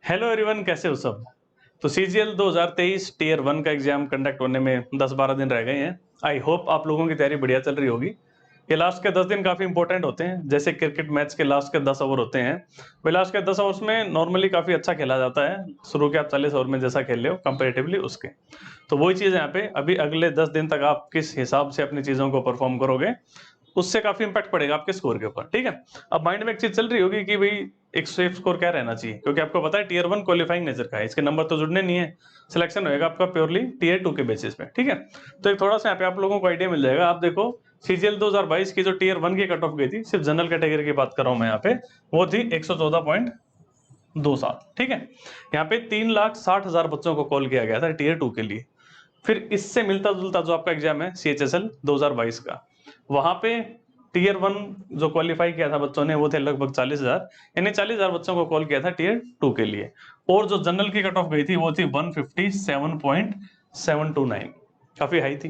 Hello everyone, कैसे हो सब। तो सीजीएल 2023 टीयर 1 का एग्जाम कंडक्ट होने में 10-12 दिन रह गए हैं। आई होप आप लोगों की तैयारी बढ़िया चल रही होगी। ये लास्ट के 10 दिन काफी इंपॉर्टेंट होते हैं। जैसे क्रिकेट मैच के लास्ट के 10 ओवर होते हैं, वही लास्ट के 10 ओवर्स में नॉर्मली काफी अच्छा खेला जाता है। शुरू के आप 40 ओवर में जैसा खेल रहे हो कंपेरेटिवली उसके, तो वही चीज यहाँ पे अभी अगले 10 दिन तक आप किस हिसाब से अपनी चीजों को परफॉर्म करोगे, उससे काफी इंपैक्ट पड़ेगा आपके स्कोर के ऊपर। ठीक है, अब माइंड में एक चीज चल रही होगी कि भाई एक सेफ स्कोर क्या रहना चाहिए, क्योंकि आपको पता है टीयर 1 क्वालिफाइंग नेचर का है, इसके नंबर तो जुड़ने नहीं है, सिलेक्शन होएगा आपका प्योरली टीयर 2 के बेसिस पे। ठीक है, तो एक थोड़ा सा यहाँ पे आप लोगों को आइडिया मिल जाएगा। आप देखो सीजीएल 2022 की जो टीयर 1 की कट ऑफ गई थी, सिर्फ जनरल कैटेगरी की बात कर रहा हूं मैं यहाँ पे, वो थी 114.27। ठीक है, यहाँ पे 3,60,000 बच्चों को कॉल किया गया था टीयर 2 के लिए। फिर इससे मिलता जुलता जो आपका एग्जाम है सीएचएसएल 2022 का, वहां पे टीयर 1 जो क्वालिफाई किया था बच्चों ने, वो थे लगभग 40,000, यानी 40,000 बच्चों को कॉल किया था टीयर 2 के लिए। और जो जनरल की कट ऑफ गई थी वो थी 157.729, काफी हाई थी।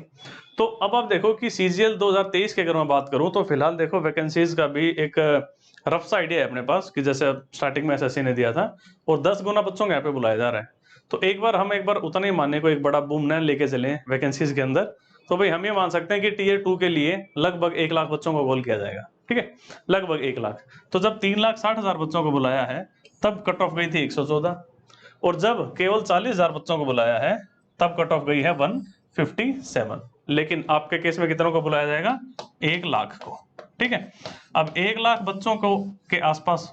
तो अब आप देखो कि सीजीएल 2023 की अगर मैं बात करूं, तो फिलहाल देखो वैकेंसीज का भी एक रफ सा आइडिया है अपने पास कि जैसे स्टार्टिंग में एसएससी ने दिया था, और 10 गुना बच्चों को यहाँ पे बुलाया जा रहा है। तो एक बार उतना ही मानने को एक बड़ा बूम न लेके चले वैकेंसीज के अंदर, तो भाई हम ये मान सकते हैं कि टीयर 2 के लिए लगभग 1 लाख बच्चों को कॉल किया जाएगा। ठीक है, लगभग 1 लाख। तो जब 3,60,000 बच्चों को बुलाया है, तब कट ऑफ गई थी 114, और जब केवल 40,000 बच्चों को बुलाया है, तब कट ऑफ गई है 157। लेकिन आपके केस में कितनों को बुलाया जाएगा? 1 लाख को। ठीक है, अब 1 लाख बच्चों को के आसपास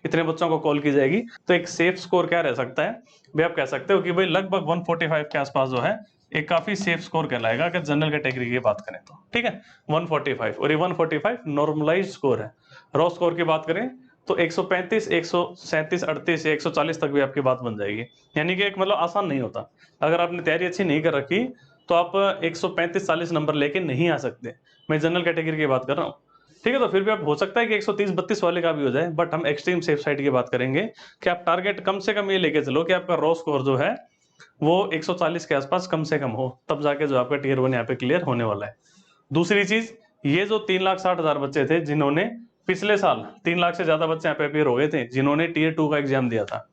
इतने बच्चों को कॉल की जाएगी, तो एक सेफ स्कोर क्या रह सकता है भाई? आप कह सकते हो कि भाई लगभग 145 के आसपास जो है, एक काफी सेफ स्कोर कहलाएगा अगर जनरल कैटेगरी की बात करें तो। ठीक है, 145, और ये 145 नॉर्मलाइज स्कोर है। रॉ स्कोर की बात करें तो 135, 137, 38 या 140 तक भी आपकी बात बन जाएगी। यानी कि एक मतलब आसान नहीं होता। अगर आपने तैयारी अच्छी नहीं कर रखी, तो आप 135-40 नंबर लेके नहीं आ सकते। मैं जनरल कैटेगरी की बात कर रहा हूँ। ठीक है, तो फिर भी आप हो सकता है कि 130-32 वाले का भी हो जाए, बट हम एक्सट्रीम सेफ साइड की बात करेंगे कि आप टारगेट कम से कम ये लेके चलो कि आपका रॉ स्कोर जो है वो 140 के आसपास कम से कम हो, तब जाके जो आपका टीयर 1 यहाँ पे क्लियर होने वाला है। दूसरी चीज, ये जो 3,60,000 बच्चे थे जिन्होंने पिछले साल 3 लाख से ज्यादा बच्चे यहाँ पे अपियर हो गए थे जिन्होंने टीयर 2 का एग्जाम दिया था,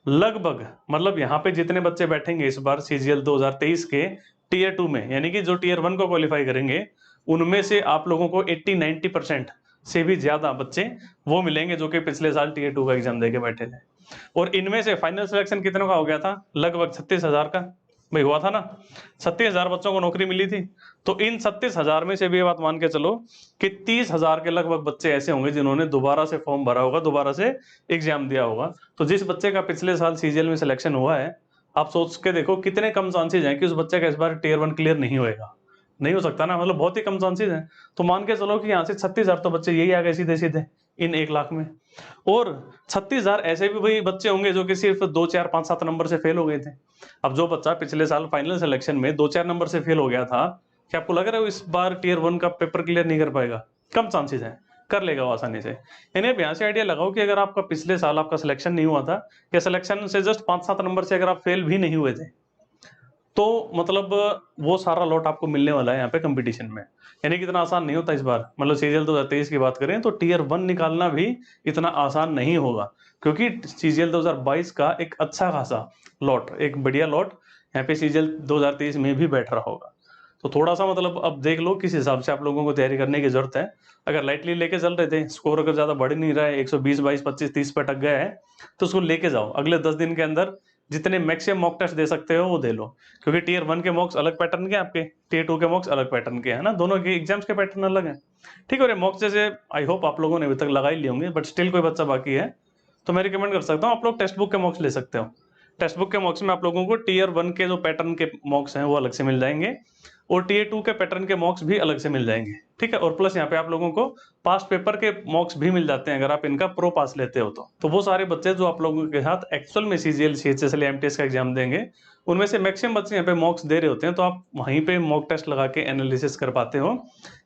लगभग मतलब यहाँ पे जितने बच्चे बैठेंगे इस बार सीजीएल 2023 के टीयर 2 में, यानी कि जो टीयर 1 को क्वालिफाई करेंगे, उनमें से आप लोगों को 80-90% से भी ज्यादा बच्चे वो मिलेंगे जो कि पिछले साल टीयर 2 का एग्जाम देके बैठे थे। और इनमें से फाइनल सिलेक्शन कितनों का हो गया था? लगभग 36,000 का। भाई हुआ था ना, 36,000 बच्चों को नौकरी मिली थी। तो इन 36,000 में से भी ये बात मान के चलो कि 30,000 के लगभग बच्चे ऐसे होंगे जिन्होंने दोबारा से फॉर्म भरा होगा, दोबारा से एग्जाम दिया होगा। तो जिस बच्चे का पिछले साल सीजीएल में सिलेक्शन हुआ है, आप सोच के देखो कितने कम चांसेज हैं कि उस बच्चे का इस बार टीयर 1 क्लियर नहीं होएगा। नहीं हो सकता ना, मतलब बहुत ही कम चांसेज हैं। तो मान के चलो कि यहाँ से 36,000 तो बच्चे यही आ गए सीधे सीधे इन 1 लाख में। और 36,000 ऐसे भी वही बच्चे होंगे जो कि सिर्फ 2, 4, 5, 7 नंबर से फेल हो गए थे। अब जो बच्चा पिछले साल फाइनल सिलेक्शन में 2-4 नंबर से फेल हो गया था, क्या आपको लग रहा है इस बार टीयर 1 का पेपर क्लियर नहीं कर पाएगा? कम चांसेस हैं, कर लेगा वो आसानी से। यानी अब यहाँ से आइडिया लगाओ कि अगर आपका पिछले साल आपका सिलेक्शन नहीं हुआ था, या सिलेक्शन से जस्ट 5-7 नंबर से अगर आप फेल भी नहीं हुए थे, तो मतलब वो सारा लॉट आपको मिलने वाला है यहाँ पे कंपटीशन में। यानी कि इतना आसान नहीं होता इस बार। मतलब सीजीएल 2023 की बात करें तो टीयर 1 निकालना भी इतना आसान नहीं होगा, क्योंकि सीजीएल 2022 का एक अच्छा खासा लॉट, एक बढ़िया लॉट यहाँ पे सीजीएल 2023 में भी बैठ रहा होगा। तो थोड़ा सा मतलब अब देख लो किस हिसाब से आप लोगों को तैयारी करने की जरूरत है। अगर लाइटली लेके चल रहे थे, स्कोर अगर ज्यादा बढ़ नहीं रहा है, 120, 22, 25, 30 पे अटक गया है, तो उसको लेके जाओ। अगले 10 दिन के अंदर जितने मैक्सिमम मॉक टेस्ट दे सकते हो वो दे लो, क्योंकि टीयर 1 के मॉक्स अलग पैटर्न के, आपके टीयर 2 के मॉक्स अलग पैटर्न के है ना, दोनों के एग्जाम्स के पैटर्न अलग है। ठीक है, मॉक्स जैसे आई होप आप लोगों ने अभी तक लगा ही लिए होंगे, बट स्टिल कोई बच्चा बाकी है तो मैं रिकमेंड कर सकता हूँ आप लोग टेक्स्ट बुक के मॉक्स ले सकते हो। टेक्स्ट बुक के मॉक्स में आप लोगों को टीयर 1 के जो पैटर्न के मॉक्स हैं वो अलग से मिल जाएंगे, और टीयर 2 के पैटर्न के मॉक्स भी अलग से मिल जाएंगे। ठीक है, और प्लस यहाँ पे आप लोगों को पास्ट पेपर के मॉक्स भी मिल जाते हैं अगर आप इनका प्रो पास लेते हो तो वो सारे बच्चे जो आप लोगों के साथ एक्चुअल में सीजीएल, सीएचएसएल, एमटीएस का एग्जाम देंगे, उनमें से मैक्सिमम बच्चे यहाँ पे मॉक्स दे रहे होते हैं, तो आप वहीं पे मॉक टेस्ट लगा के एनालिसिस कर पाते हो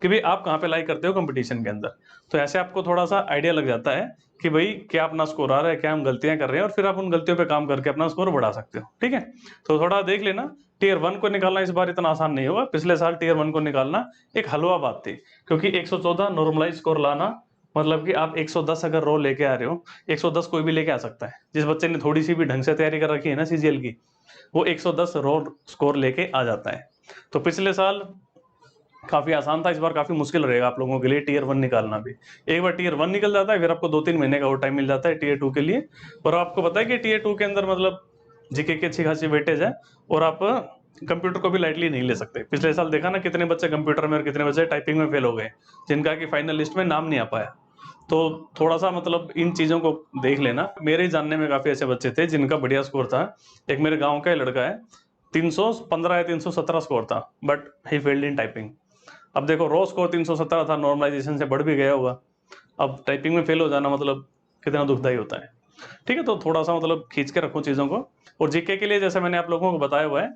कि भाई आप कहाँ पे लाई करते हो कंपटीशन के अंदर। तो ऐसे आपको थोड़ा सा आइडिया लग जाता है कि भाई क्या अपना स्कोर आ रहा है, क्या हम गलतियां कर रहे हैं, और फिर आप उन गलतियों पे काम करके अपना स्कोर बढ़ा सकते हो। ठीक है, तो थोड़ा देख लेना। टीयर 1 को निकालना इस बार इतना आसान नहीं होगा। पिछले साल टीयर 1 को निकालना एक हलवा बात थी, क्योंकि 114 नॉर्मलाइज स्कोर लाना मतलब कि आप 110 अगर रो लेके आ रहे हो, 110 कोई भी लेके आ सकता है। जिस बच्चे ने थोड़ी सी भी ढंग से तैयारी कर रखी है ना सीजीएल की, वो 110 रो स्कोर लेके आ जाता है। तो पिछले साल काफ़ी आसान था, इस बार काफ़ी मुश्किल रहेगा आप लोगों के लिए टीयर 1 निकालना भी। एक बार टीयर 1 निकल जाता है, फिर आपको 2-3 महीने का और टाइम मिल जाता है टीयर 2 के लिए। और आपको पता है कि टीयर 2 के अंदर मतलब जीके की अच्छी खासी वेटेज है, और आप कंप्यूटर को भी लाइटली नहीं ले सकते। पिछले साल देखा ना कितने बच्चे कंप्यूटर में और कितने बच्चे टाइपिंग में फेल हो गए, जिनका कि फाइनल लिस्ट में नाम नहीं आ पाया। तो थोड़ा-सा मतलब इन चीज़ों को देख लेना। मेरे ही जानने में काफ़ी ऐसे बच्चे थे जिनका बढ़िया स्कोर था। एक मेरे गाँव का ही लड़का है, 315 या 317 स्कोर था, but he failed in typing. अब देखो रो स्कोर 317 था, नॉर्मलाइजेशन से बढ़ भी गया होगा। अब टाइपिंग में फेल हो जाना मतलब कितना दुखदाई होता है। ठीक है, तो थोड़ा-सा मतलब खींच के रखो चीज़ों को। और जीके के लिए जैसे मैंने आप लोगों को बताया हुआ है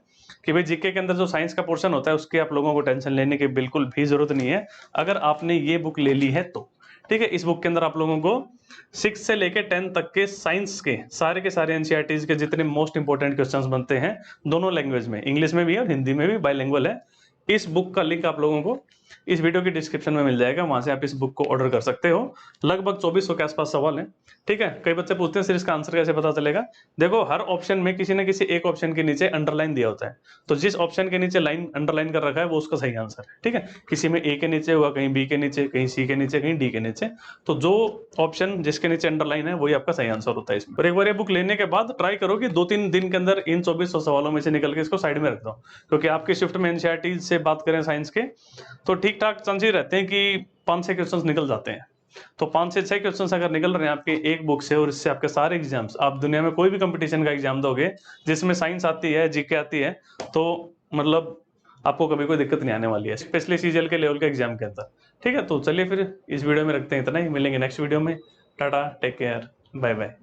कि भाई जीके के अंदर जो साइंस का पोर्शन होता है, उसकी आप लोगों को टेंशन लेने की बिल्कुल भी ज़रूरत नहीं है, अगर आपने ये बुक ले ली है तो। ठीक है, इस बुक के अंदर आप लोगों को 6 से लेके 10 तक के साइंस के सारे एनसीईआरटीज़ के जितने मोस्ट इंपोर्टेंट क्वेश्चंस बनते हैं, दोनों लैंग्वेज में, इंग्लिश में भी है और हिंदी में भी, बाइलिंगुअल है। इस बुक का लिंक आप लोगों को इस वीडियो की डिस्क्रिप्शन में मिल जाएगा, वहां से आप इस बुक को ऑर्डर कर सकते हो। लगभग 2400 के आसपास सवाल हैं। ठीक है, कई बच्चे पूछते हैं सर इसका आंसर कैसे पता चलेगा। देखो हर ऑप्शन में किसी न किसी एक ऑप्शन के नीचे अंडरलाइन दिया होता है, तो जिस ऑप्शन के नीचे लाइन अंडरलाइन कर रखा है वो उसका सही आंसर है। ठीक है, किसी में ए के नीचे होगा, कहीं बी के नीचे, कहीं सी के नीचे, कहीं डी के नीचे, तो जो ऑप्शन जिसके नीचे अंडरलाइन है वही आपका सही आंसर होता है इसमें। और एक बार ये बुक लेने के बाद ट्राई करो कि 2-3 दिन के अंदर इन 2400 सवालों में से निकल के इसको साइड में रख दो, क्योंकि आपकी शिफ्ट में एनसीईआरटी से बात करें साइंस के, तो ठीक ठाक चांसेस रहते हैं कि 5 से क्वेश्चंस निकल जाते हैं। तो 5 से 6 क्वेश्चंस अगर निकल रहे हैं आपके एक बुक से, और इससे आपके सारे एग्जाम्स, आप दुनिया में कोई भी कंपटीशन का एग्जाम दोगे जिसमें साइंस आती है, जीके आती है, तो मतलब आपको कभी कोई दिक्कत नहीं आने वाली है, स्पेशली सीजीएल के लेवल के एग्जाम के अंदर। ठीक है, तो चलिए फिर इस वीडियो में रखते हैं इतना ही, मिलेंगे नेक्स्ट वीडियो में। Tata, take care, bye bye.